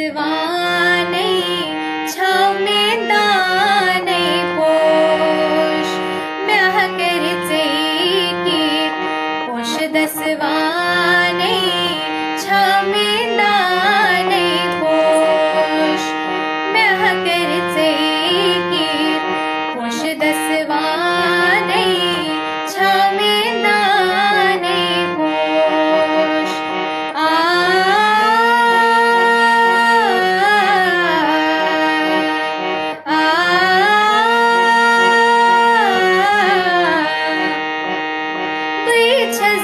दसवानै छावमे दानै पोष म्याहकरचे कीट पोष दसवानै छावमे दानै पोष म्याहकरचे कीट पोष दसवानै छावमे दानै पोष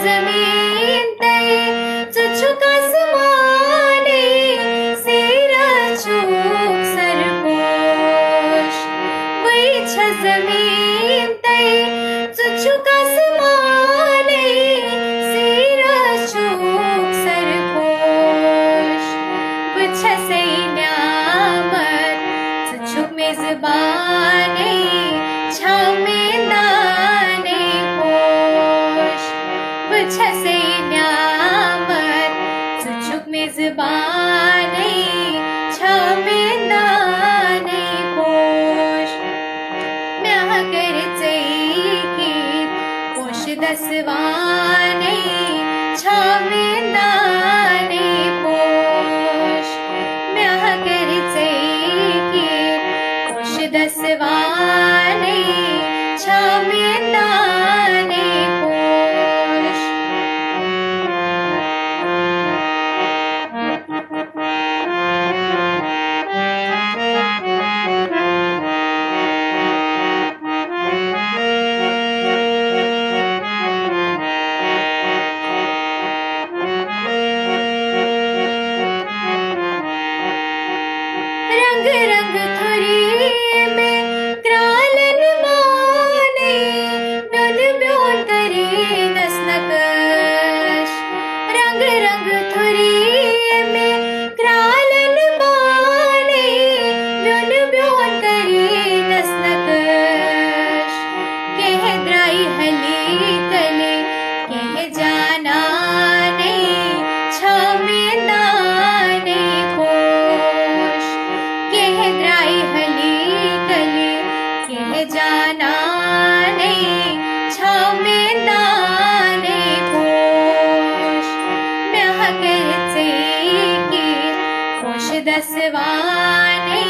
जमीन तय चुचुक आसमाने सेरा चूक सरपोश वही जमीन तय चुचुक आसमाने सेरा चूक सरपोश बुछ सैन्यामत चुचुक मेजबाने छाव में दाने पोश बुछ सैन्यामत चुचुक मेजबाने छाव में दाने पोष म्याहकरचे कीट पोष दसवानै छाव में दाने पोष म्याहकरचे कीट पोष दसवानै छाव में दाने पोष रंग रंग थुरी में क्रालन माने ब्योन ब्योन करे नस नकश रंग रंग थुरी में क्रालन माने ब्योन ब्योन करे नस नकश कह द्राई हली कले कह जाना नहीं छाव में दाने पोष कह द्राई हली कले कह जाना नहीं छाव में दाने पोष म्याहकरचे कीट पोष दसवानै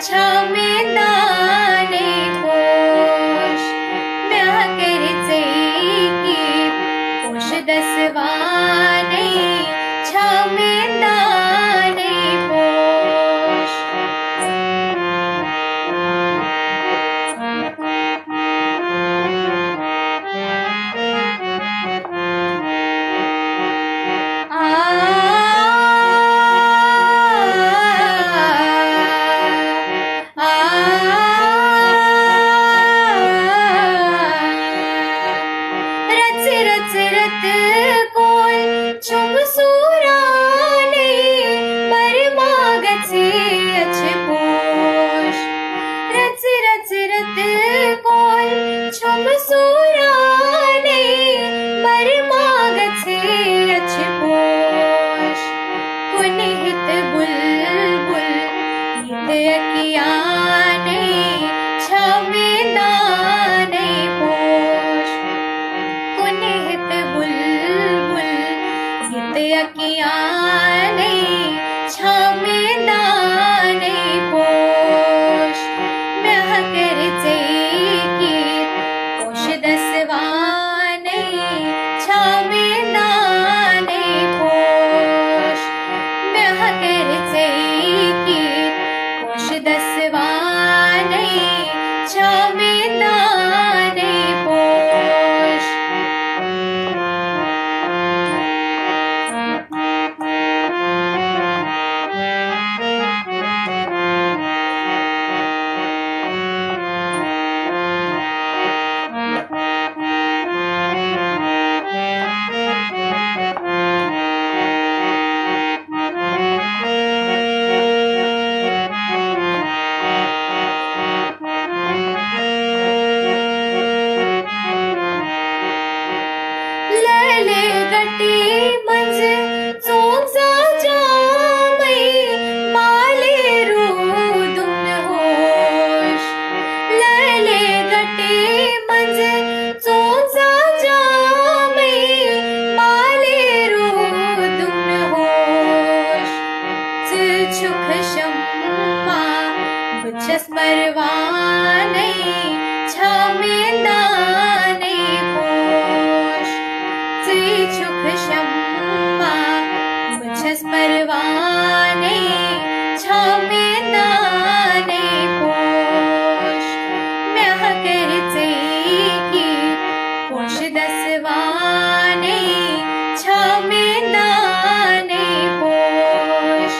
छाव में दाने पोष म्याहकरचे कीट पोष दसवानै छाव में दाने पोष रच रच रत कोल चुम सूराने पर मागचे अच्छे पोष रच रच रत कोल चुम सूराने पर मागचे अच्छे पोष कुनिहित बुलबुल गीत अकियाने छाव में दाने पोष कुनिहित बुलबुल गीत अकियाने छाव में दाने पोष म्याहकरचे कीट पोष दसवानै छाव में दाने पोष म्याहकरचे कीट पोष दसवानै छाव में दाने पोष सुख शम्मा मुझस परवाने छामे दाने पोष म्याह करचे की पोष दसवाने छामे दाने पोष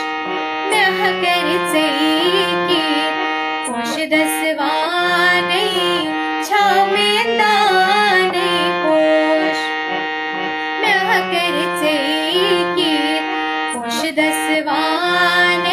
म्याह करचे की पोष दसवाने छामे दाने पोष म्याह करचे की पोष दसवाने